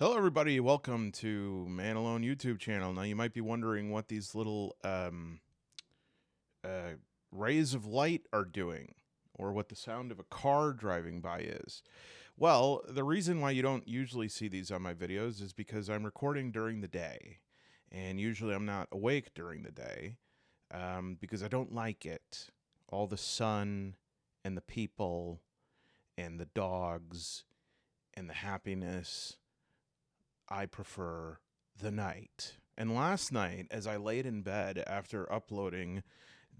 Hello, everybody. Welcome to Man Alone YouTube channel. Now, you might be wondering what these little uh, rays of light are doing, or what the sound of a car driving by is. Well, the reason why you don't usually see these on my videos is because I'm recording during the day, and usually I'm not awake during the day because I don't like it. All the sun and the people and the dogs and the happiness. I prefer the night. And last night, as I laid in bed after uploading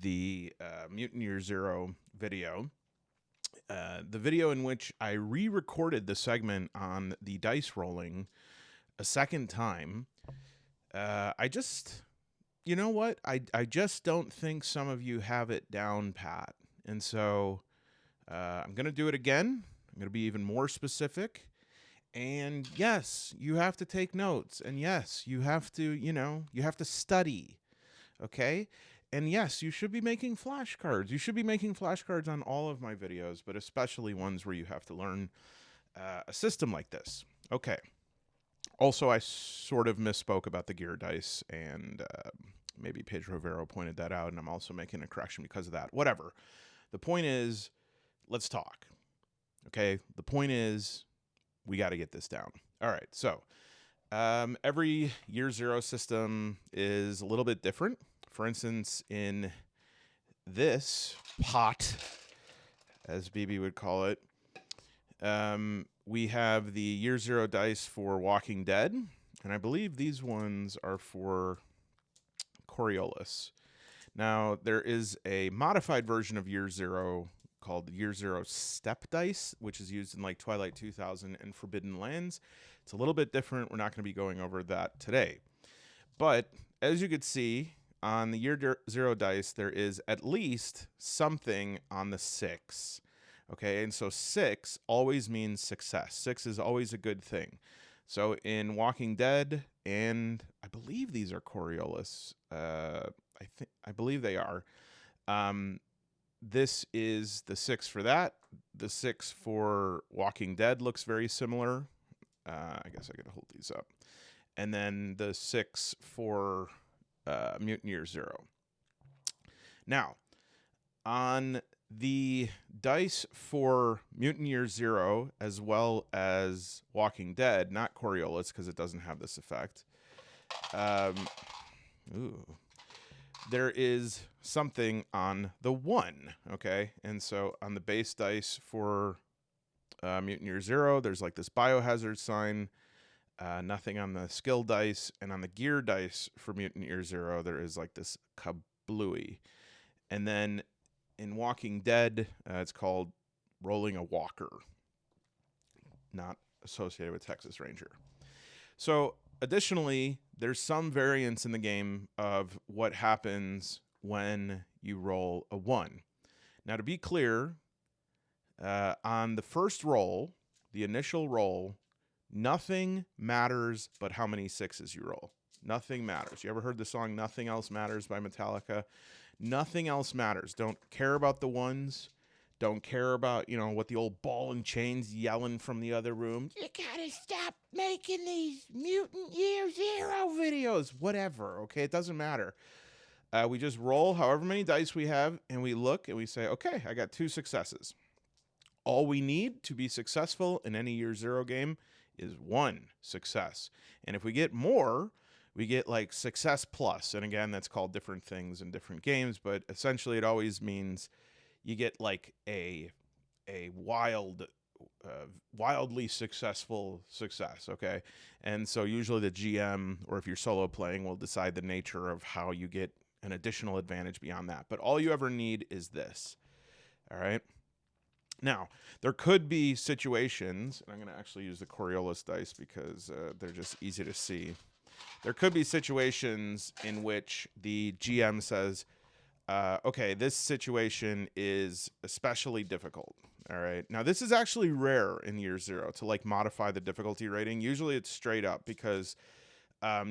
the Mutant Year Zero video, the video in which I re recorded the segment on the dice rolling a second time, I just, you know what? I just don't think some of you have it down pat. And so I'm going to do it again. I'm going to be even more specific. And yes, you have to take notes. And yes, you have to, you have to study. Okay? And yes, you should be making flashcards. You should be making flashcards on all of my videos, but especially ones where you have to learn a system like this. Okay. Also, I sort of misspoke about the gear dice, and maybe Pedro Vero pointed that out, and I'm also making a correction because of that. Whatever. The point is, let's talk. Okay? The point is, we got to get this down. All right. So every year zero system is a little bit different. For instance, in this pot, as BB would call it, we have the year zero dice for Walking Dead. And I believe these ones are for Coriolis. Now, there is a modified version of year zero called Year Zero Step Dice, which is used in like Twilight 2000 and Forbidden Lands. It's a little bit different. We're not going to be going over that today. But as you could see on the Year Zero dice, there is at least something on the 6. Okay, and so 6 always means success. 6 is always a good thing. So in Walking Dead, and I believe these are Coriolis. I believe they are. This is the 6 for that. The 6 for Walking Dead looks very similar. I guess I could hold these up. And then the 6 for Mutant Year Zero. Now, on the dice for Mutant Year Zero, as well as Walking Dead, not Coriolis because it doesn't have this effect, there is something on the 1, okay? And so on the base dice for Mutant Year Zero, there's like this biohazard sign, nothing on the skill dice, and on the gear dice for Mutant Year Zero, there is like this kablooey. And then in Walking Dead, it's called Rolling a Walker, not associated with Texas Ranger. So additionally, there's some variance in the game of what happens when you roll a 1. Now, to be clear, on the first roll, the initial roll, nothing matters but how many 6s you roll. Nothing matters. You ever heard the song Nothing Else Matters by Metallica? Nothing else matters. Don't care about the 1s. Don't care about, what the old ball and chain's yelling from the other room. You gotta stop making these Mutant Year Zero videos. Whatever, okay? It doesn't matter. We just roll however many dice we have, and we look, and we say, okay, I got 2 successes. All we need to be successful in any Year Zero game is 1 success. And if we get more, we get like success plus. And again, that's called different things in different games, but essentially it always means you get like a wildly successful success, okay? And so usually the GM, or if you're solo playing, will decide the nature of how you get an additional advantage beyond that. But all you ever need is this, all right? Now, there could be situations, and I'm going to actually use the Coriolis dice because they're just easy to see. There could be situations in which the GM says, okay, this situation is especially difficult. All right. Now, this is actually rare in Year Zero to like modify the difficulty rating. Usually it's straight up because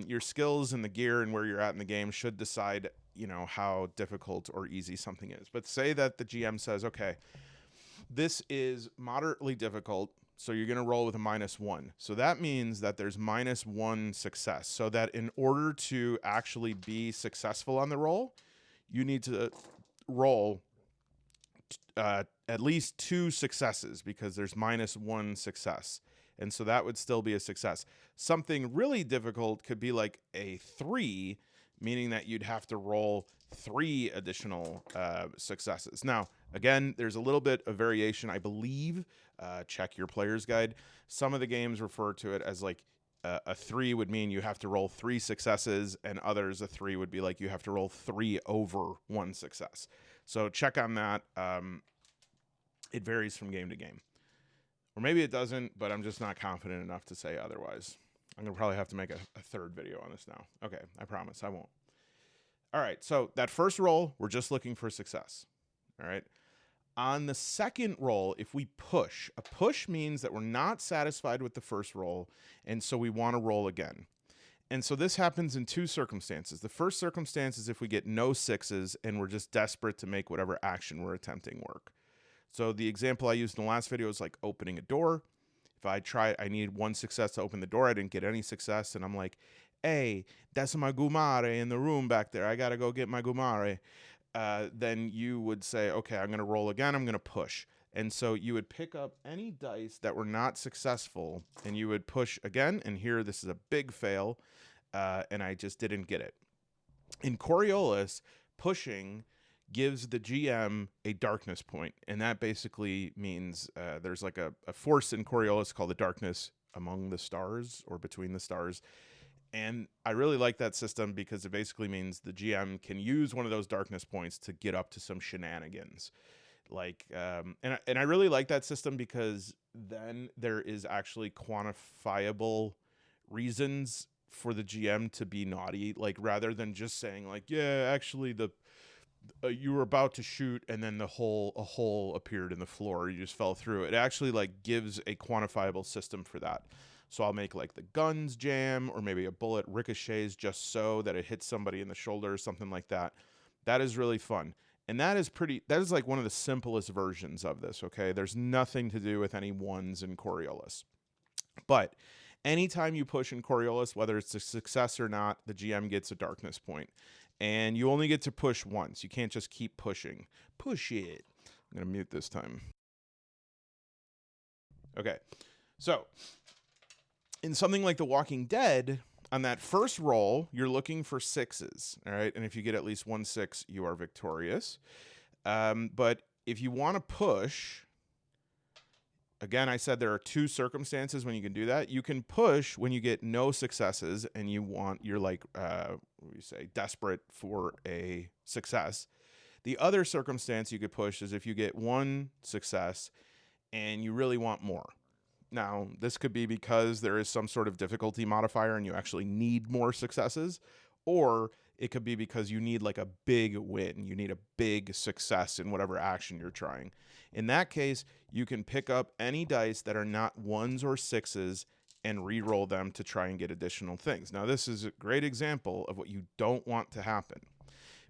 your skills and the gear and where you're at in the game should decide, how difficult or easy something is. But say that the GM says, okay, this is moderately difficult So you're going to roll with a -1. So that means that there's -1 success. So that in order to actually be successful on the roll, you need to roll at least 2 successes, because there's -1 success. And so that would still be a success. Something really difficult could be like a 3, meaning that you'd have to roll 3 additional successes. Now, again, there's a little bit of variation, I believe. Check your player's guide. Some of the games refer to it as like a 3 would mean you have to roll 3 successes, and others, a 3 would be like you have to roll 3 over 1 success. So check on that. It varies from game to game. Or maybe it doesn't, but I'm just not confident enough to say otherwise. I'm going to probably have to make a 3rd video on this now. Okay, I promise I won't. All right, so that first roll, we're just looking for success. All right. On the second roll, if we push, a push means that we're not satisfied with the first roll, and so we want to roll again. And so this happens in 2 circumstances. The first circumstance is if we get no 6s and we're just desperate to make whatever action we're attempting work. So the example I used in the last video is like opening a door. If I need 1 success to open the door, I didn't get any success, and I'm like, hey, that's my gumare in the room back there. I got to go get my gumare. Then you would say, okay, I'm going to roll again. I'm going to push. And so you would pick up any dice that were not successful, and you would push again. And here, this is a big fail, and I just didn't get it. In Coriolis, pushing gives the GM a darkness point, and that basically means there's like a force in Coriolis called the darkness among the stars or between the stars. And I really like that system because it basically means the GM can use one of those darkness points to get up to some shenanigans. Like, and I really like that system because then there is actually quantifiable reasons for the GM to be naughty. Like, rather than just saying like, yeah, actually you were about to shoot and then a hole appeared in the floor. You just fell through. It actually like gives a quantifiable system for that. So I'll make like the guns jam, or maybe a bullet ricochets just so that it hits somebody in the shoulder or something like that. That is really fun. And that is like one of the simplest versions of this, okay? There's nothing to do with any 1s in Coriolis. But anytime you push in Coriolis, whether it's a success or not, the GM gets a darkness point. And you only get to push once. You can't just keep pushing. Push it. I'm going to mute this time. Okay. So, in something like The Walking Dead, on that first roll, you're looking for 6s, all right? And if you get at least 1 6, you are victorious. But if you want to push, again, I said there are 2 circumstances when you can do that. You can push when you get no successes and you're like, what do you say, desperate for a success. The other circumstance you could push is if you get 1 success and you really want more. Now, this could be because there is some sort of difficulty modifier and you actually need more successes, or it could be because you need like a big win. You need a big success in whatever action you're trying. In that case, you can pick up any dice that are not 1s or 6s and re-roll them to try and get additional things. Now, this is a great example of what you don't want to happen,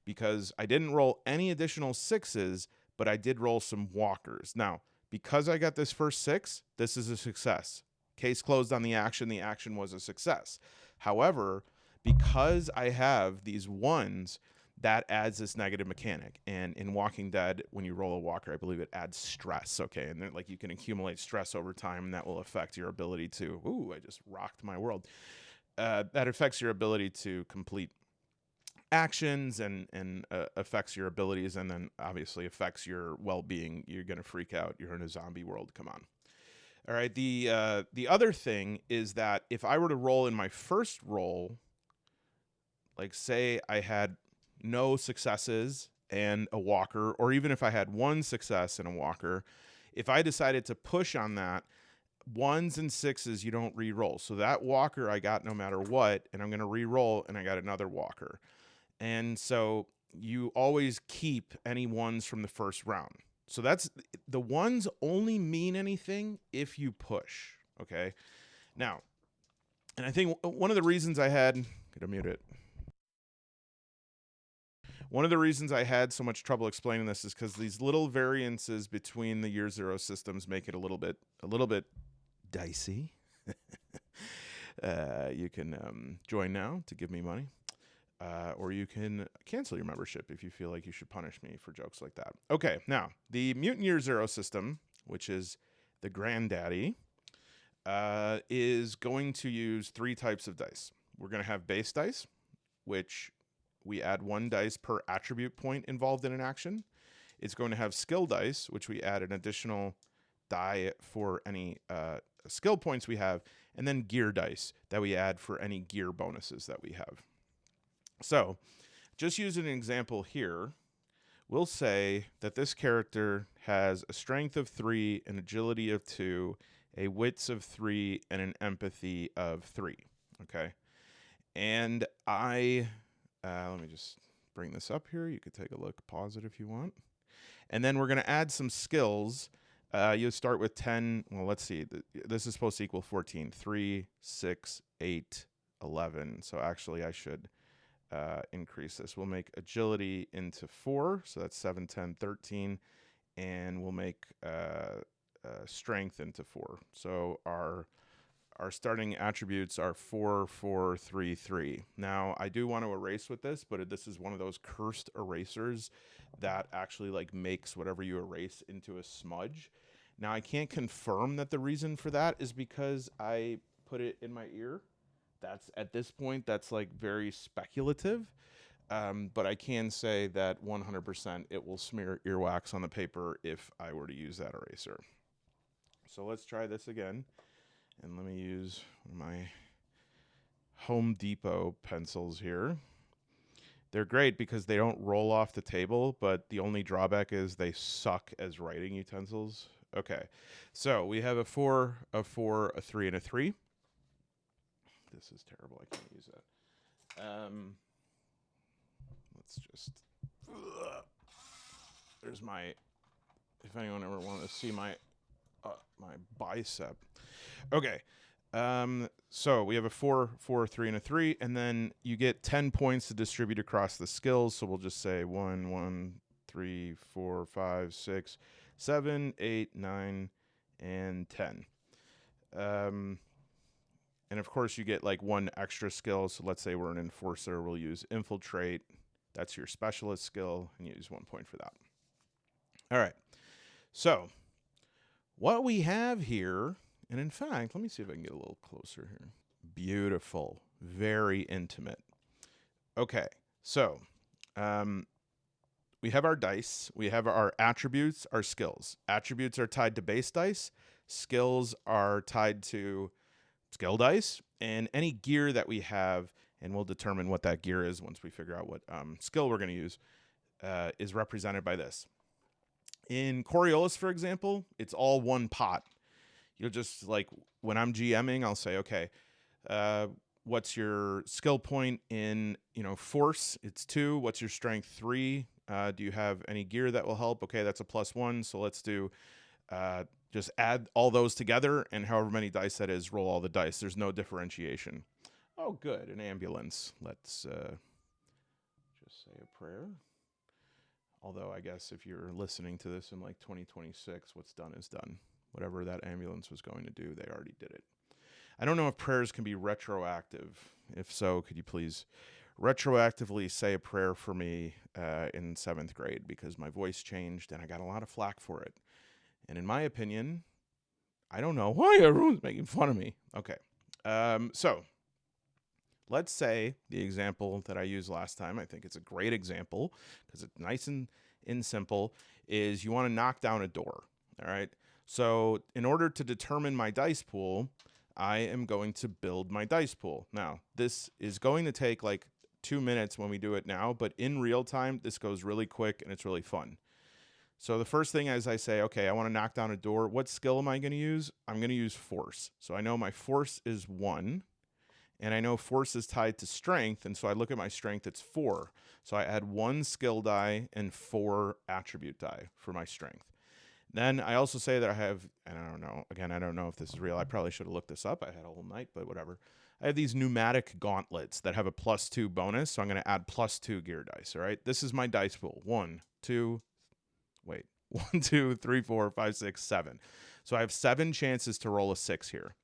because I didn't roll any additional 6s, but I did roll some walkers. Now, because I got this first 6, this is a success. Case closed on the action. The action was a success. However, because I have these 1s, that adds this negative mechanic. And in Walking Dead, when you roll a walker, I believe it adds stress, okay? And then, like, you can accumulate stress over time, and that will affect your ability to, ooh, I just rocked my world. That affects your ability to complete actions and affects your abilities, and then obviously affects your well-being. You're going to freak out. You're in a zombie world. Come on. All right. The other thing is that if I were to roll in my first roll, like say I had no successes and a walker, or even if I had 1 success and a walker, if I decided to push on that, 1s and 6s, you don't re-roll. So that walker I got no matter what, and I'm going to re-roll, and I got another walker. And so you always keep any 1s from the first round. So that's the 1s only mean anything if you push. Okay. Now, and I think one of the reasons I had, could I mute it? One of the reasons I had so much trouble explaining this is because these little variances between the year 0 systems make it a little bit dicey. You can join now to give me money. Or you can cancel your membership if you feel like you should punish me for jokes like that. Okay, now, the Mutant Year Zero system, which is the granddaddy, is going to use 3 types of dice. We're going to have base dice, which we add 1 dice per attribute point involved in an action. It's going to have skill dice, which we add an additional die for any skill points we have, and then gear dice that we add for any gear bonuses that we have. So, just using an example here, we'll say that this character has a strength of 3, an agility of 2, a wits of 3, and an empathy of 3. Okay, and let me just bring this up here. You could take a look, pause it if you want. And then we're going to add some skills. You'll start with 10. Well, let's see. This is supposed to equal 14. 3, 6, 8, 11. So actually, I should increase this. We'll make agility into 4. So that's 7, 10, 13. And we'll make strength into 4. So our starting attributes are 4, 4, 3, 3. Now, I do want to erase with this, but this is one of those cursed erasers that actually like makes whatever you erase into a smudge. Now, I can't confirm that the reason for that is because I put it in my ear. That's at this point, that's like very speculative. But I can say that 100% it will smear earwax on the paper if I were to use that eraser. So let's try this again. And let me use my Home Depot pencils here. They're great because they don't roll off the table, but the only drawback is they suck as writing utensils. Okay, so we have a 4, a 4, a 3, and a 3. This is terrible. I can't use that. Let's just... There's my... If anyone ever wanted to see my bicep. Okay. So we have a 4, 4, 3, and a 3, and then you get 10 points to distribute across the skills. So we'll just say 1, 1, 3, 4, 5, 6, 7, 8, 9, and 10. And of course you get like 1 extra skill. So let's say we're an enforcer. We'll use infiltrate. That's your specialist skill, and you use 1 point for that. All right. So what we have here, and in fact, let me see if I can get a little closer here. Beautiful, very intimate. Okay, so we have our dice, we have our attributes, our skills. Attributes are tied to base dice, skills are tied to skill dice, and any gear that we have, and we'll determine what that gear is once we figure out what skill we're going to use, is represented by this. In Coriolis, for example, it's all one pot. You'll just, like, when I'm GMing, I'll say, okay, what's your skill point in, force? It's 2. What's your strength? 3. Do you have any gear that will help? Okay, that's a +1. So let's do, just add all those together, and however many dice that is, roll all the dice. There's no differentiation. Oh, good, an ambulance. Let's just say a prayer. Although I guess if you're listening to this in like 2026, what's done is done. Whatever that ambulance was going to do, they already did it. I don't know if prayers can be retroactive. If so, could you please retroactively say a prayer for me in 7th grade, because my voice changed and I got a lot of flack for it. And in my opinion, I don't know why everyone's making fun of me. Okay. So let's say the example that I used last time, I think it's a great example because it's nice and simple, is you want to knock down a door. All right. So in order to determine my dice pool, I am going to build my dice pool. Now, this is going to take like 2 minutes when we do it now, but in real time, this goes really quick and it's really fun. So the first thing is I say, okay, I want to knock down a door. What skill am I going to use? I'm going to use force. So I know my force is 1, and I know force is tied to strength, and so I look at my strength, it's 4. So I add 1 skill die and 4 attribute die for my strength. Then I also say that I have, and I don't know, again, I don't know if this is real. I probably should have looked this up. I had a whole night, but whatever. I have these pneumatic gauntlets that have a +2 bonus, so I'm going to add +2 gear dice, all right? This is my dice pool. 1, 2, 3, 4, 5, 6, 7. So I have 7 chances to roll a 6 here.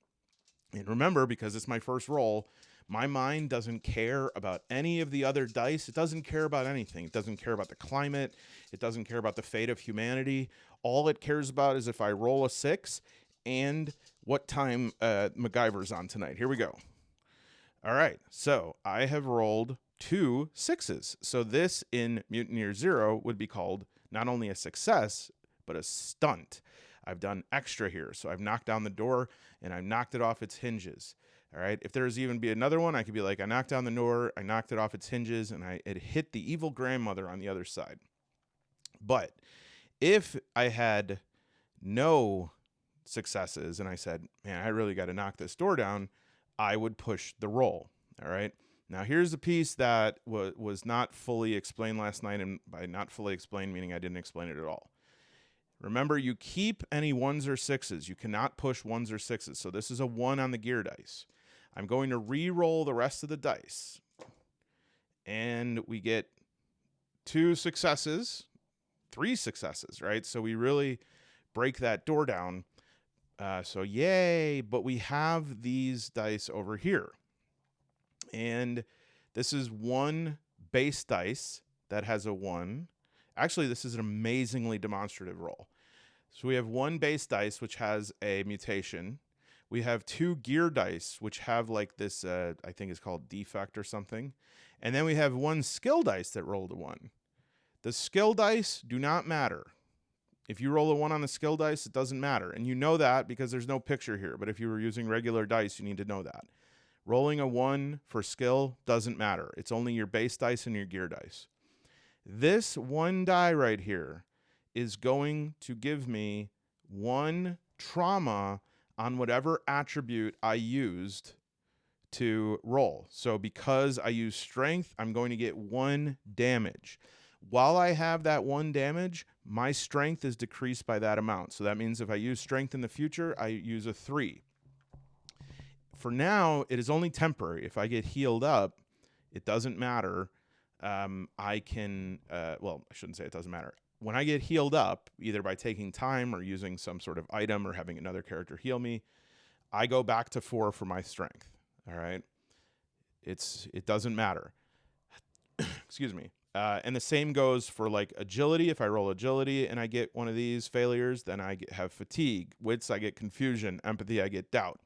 And remember, because it's my first roll, my mind doesn't care about any of the other dice. It doesn't care about anything. It doesn't care about the climate. It doesn't care about the fate of humanity. All it cares about is if I roll a 6 and what time MacGyver's on tonight. Here we go. All right, so I have rolled 2 6s. So this in Mutineer Zero would be called not only a success, but a stunt. I've done extra here. So I've knocked down the door and I've knocked it off its hinges. All right, if there's even be another one, I could be like, I knocked down the door, I knocked it off its hinges, and it hit the evil grandmother on the other side. But if I had no successes and I said, man, I really got to knock this door down, I would push the roll. All right. Now, here's the piece that was not fully explained last night. And by not fully explained, meaning I didn't explain it at all. Remember, you keep any 1s or 6s. You cannot push 1s or 6s. So this is a 1 on the gear dice. I'm going to re-roll the rest of the dice. And we get 2 successes, 3 successes, right? So we really break that door down. So yay, but we have these dice over here. And this is 1 base dice that has a 1. Actually, this is an amazingly demonstrative roll. So we have 1 base dice, which has a mutation. We have 2 gear dice, which have like this, I think it's called defect or something. And then we have 1 skill dice that rolled a 1. The skill dice do not matter. If you roll a 1 on the skill dice, it doesn't matter. And you know that because there's no picture here. But if you were using regular dice, you need to know that. Rolling a 1 for skill doesn't matter. It's only your base dice and your gear dice. This 1 die right here is going to give me 1 trauma on whatever attribute I used to roll. So because I use strength, I'm going to get 1 damage. While I have that 1 damage, my strength is decreased by that amount. So that means if I use strength in the future, I use a 3. For now, it is only temporary. If I get healed up, it doesn't matter. I can, well, I shouldn't say it doesn't matter. When I get healed up, either by taking time or using some sort of item or having another character heal me, I go back to 4 for my strength. All right. It doesn't matter. Excuse me. And the same goes for like agility. If I roll agility and I get one of these failures, then I have fatigue. Wits, I get confusion. Empathy, I get doubt.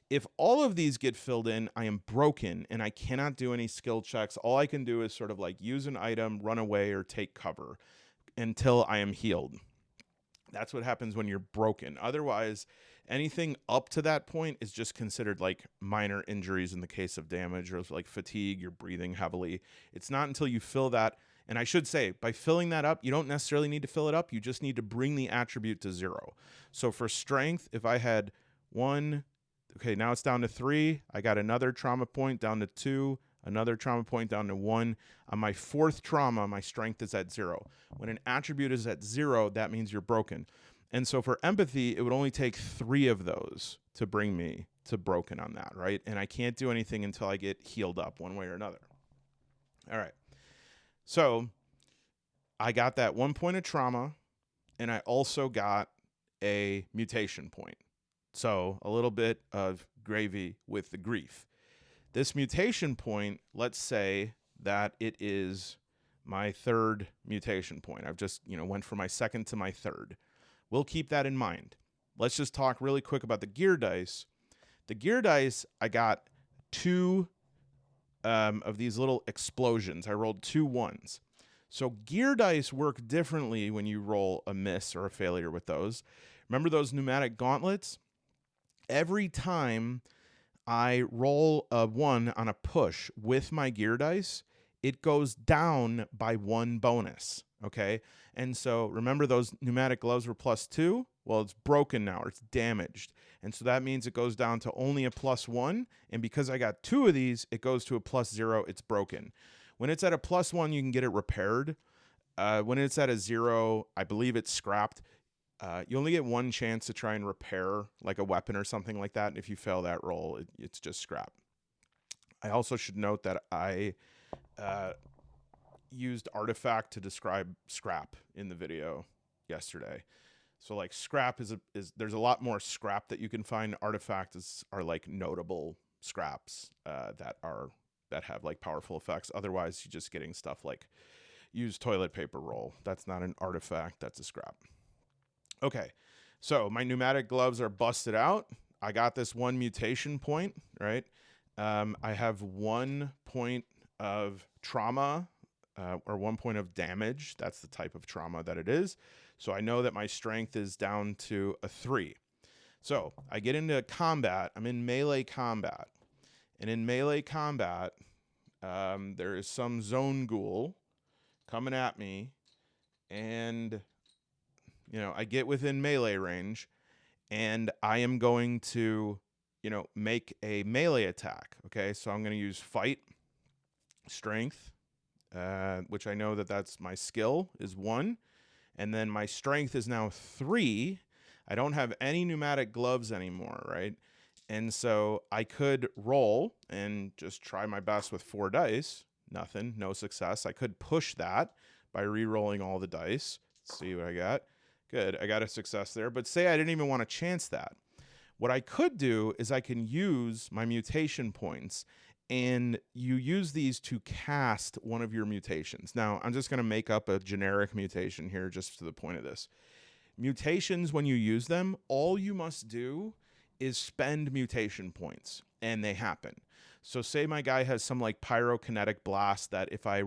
If all of these get filled in, I am broken and I cannot do any skill checks. All I can do is sort of like use an item, run away, or take cover until I am healed. That's what happens when you're broken. Otherwise, anything up to that point is just considered like minor injuries in the case of damage, or like fatigue, you're breathing heavily. It's not until you fill that. And I should say, by filling that up, you don't necessarily need to fill it up. You just need to bring the attribute to 0. So for strength, if I had 1, okay, now it's down to 3. I got another trauma point down to 2, another trauma point down to 1. On my 4th trauma, my strength is at 0. When an attribute is at 0, that means you're broken. And so for empathy, it would only take 3 of those to bring me to broken on that, right? And I can't do anything until I get healed up one way or another. All right. So I got that 1 point of trauma, and I also got a mutation point. So a little bit of gravy with the grief. This mutation point, let's say that it is my 3rd mutation point. I've just, went from my 2nd to my 3rd. We'll keep that in mind. Let's just talk really quick about the gear dice. The gear dice, I got 2 of these little explosions. I rolled 2 1s. So gear dice work differently when you roll a miss or a failure with those. Remember those pneumatic gauntlets? Every time I roll a 1 on a push with my gear dice, it goes down by 1 bonus, okay? And so remember those pneumatic gloves were +2? Well, it's broken now, or it's damaged. And so that means it goes down to only a +1, and because I got 2 of these, it goes to a +0, it's broken. When it's at a +1, you can get it repaired. When it's at a 0, I believe it's scrapped. You only get 1 chance to try and repair like a weapon or something like that. And if you fail that roll, it's just scrap. I also should note that I used artifact to describe scrap in the video yesterday. So like scrap is there's a lot more scrap that you can find. Artifacts are like notable scraps that have like powerful effects. Otherwise, you're just getting stuff like use toilet paper roll. That's not an artifact, that's a scrap. Okay, so my pneumatic gloves are busted out. I got this one mutation point, right? I have 1 point of trauma or 1 point of damage. That's the type of trauma that it is. So I know that my strength is down to a 3. So I get into combat. I'm in melee combat. And in melee combat, there is some zone ghoul coming at me. And, you know, I get within melee range. And I am going to, you know, make a melee attack. Okay, so I'm going to use fight, strength, which I know that that's my skill is 1. And then my strength is now 3. I don't have any pneumatic gloves anymore, right? And so I could roll and just try my best with 4 dice. Nothing, no success. I could push that by re-rolling all the dice. Let's see what I got. Good, I got a success there. But say I didn't even want to chance that. What I could do is I can use my mutation points, and you use these to cast one of your mutations. Now, I'm just going to make up a generic mutation here just to the point of this. Mutations, when you use them, all you must do is spend mutation points, and they happen. So say my guy has some like pyrokinetic blast that if I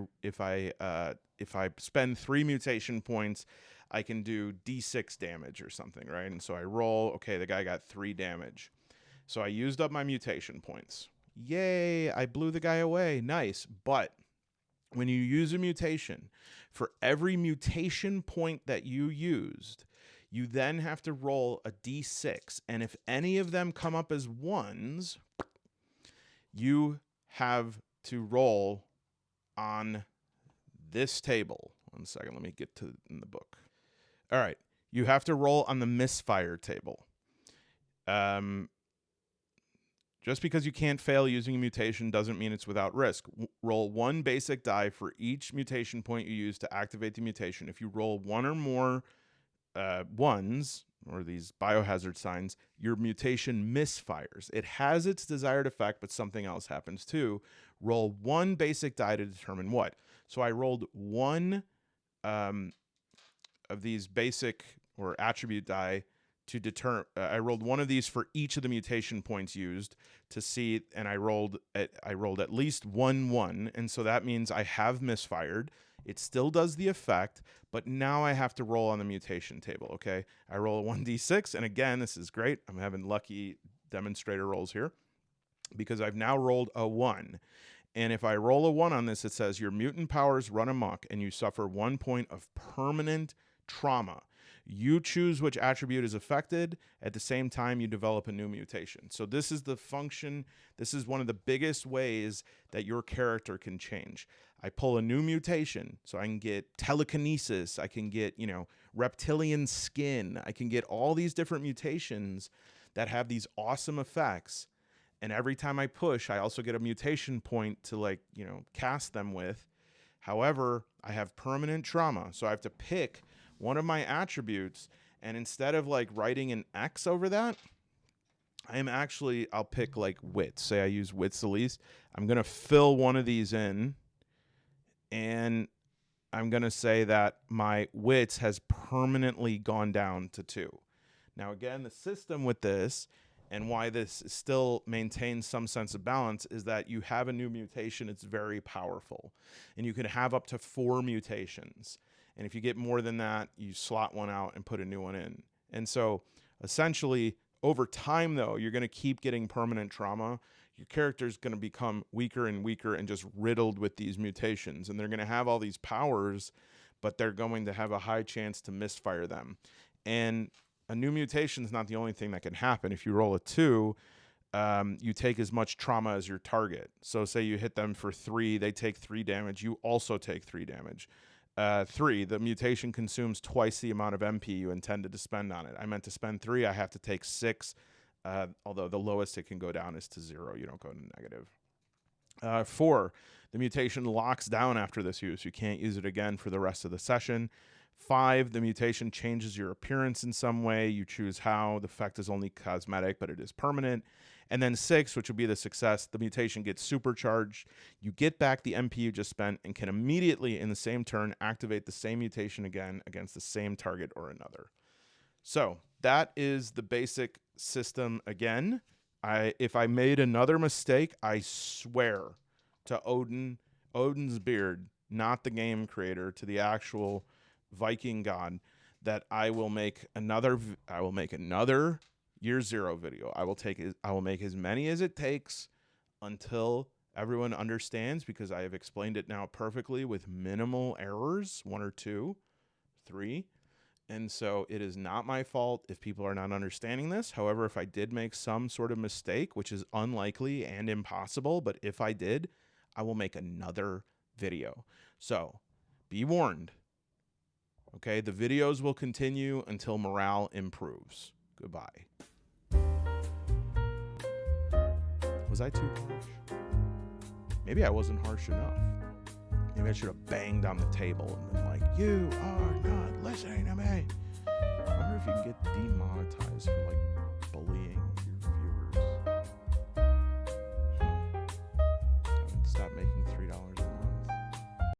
spend 3 mutation points, I can do D6 damage or something, right? And so I roll, okay, the guy got 3 damage. So I used up my mutation points. Yay, I blew the guy away. Nice. But when you use a mutation, for every mutation point that you used, you then have to roll a D6. And if any of them come up as 1s, you have to roll on this table. 1 second, let me get to in the book. All right, you have to roll on the misfire table. Just because you can't fail using a mutation doesn't mean it's without risk. Roll 1 basic die for each mutation point you use to activate the mutation. If you roll 1 or more 1s, or these biohazard signs, your mutation misfires. It has its desired effect, but something else happens too. Roll 1 basic die to determine what. So I rolled 1 of these basic or attribute die to determine. I rolled 1 of these for each of the mutation points used to see, and I rolled at least 1, and so that means I have misfired. It still does the effect, but now I have to roll on the mutation table. Okay, I roll a 1d6, and again, this is great. I'm having lucky demonstrator rolls here because I've now rolled a 1. And if I roll a 1 on this, it says your mutant powers run amok and you suffer 1 point of permanent trauma. You choose which attribute is affected. At the same time, you develop a new mutation. So this is the function. This is one of the biggest ways that your character can change. I pull a new mutation, so I can get telekinesis. I can get, reptilian skin. I can get all these different mutations that have these awesome effects. And every time I push, I also get a mutation point to cast them with. However, I have permanent trauma, so I have to pick one of my attributes, and instead of writing an X over that, I'll pick wits. Say I use wits the least. I'm going to fill one of these in, and I'm going to say that my wits has permanently gone down to 2. Now, again, the system with this and why this still maintains some sense of balance is that you have a new mutation. It's very powerful, and you can have up to 4 mutations. And if you get more than that, you slot one out and put a new one in. And so essentially, over time, though, you're going to keep getting permanent trauma. Your character's going to become weaker and weaker and just riddled with these mutations. And they're going to have all these powers, but they're going to have a high chance to misfire them. And a new mutation is not the only thing that can happen. If you roll a 2, you take as much trauma as your target. So say you hit them for 3, they take 3 damage. You also take 3 damage. 3, the mutation consumes twice the amount of MP you intended to spend on it. I meant to spend 3. I have to take 6, although the lowest it can go down is to 0. You don't go to negative. 4, the mutation locks down after this use. You can't use it again for the rest of the session. 5, the mutation changes your appearance in some way. You choose how. The effect is only cosmetic, but it is permanent. And then 6, which would be the success, the mutation gets supercharged. You get back the MP you just spent and can immediately, in the same turn, activate the same mutation again against the same target or another. So that is the basic system again. If I made another mistake, I swear to Odin's beard, not the game creator, to the actual Viking god, that I will make another Year Zero video. I will make as many as it takes until everyone understands, because I have explained it now perfectly with minimal errors, 1 or 2, 3. And so it is not my fault if people are not understanding this. However, if I did make some sort of mistake, which is unlikely and impossible, but if I did, I will make another video. So be warned. Okay, the videos will continue until morale improves. Goodbye. Was I too harsh? Maybe I wasn't harsh enough. Maybe I should have banged on the table and been like, "You are not listening to me." I wonder if you can get demonetized for like bullying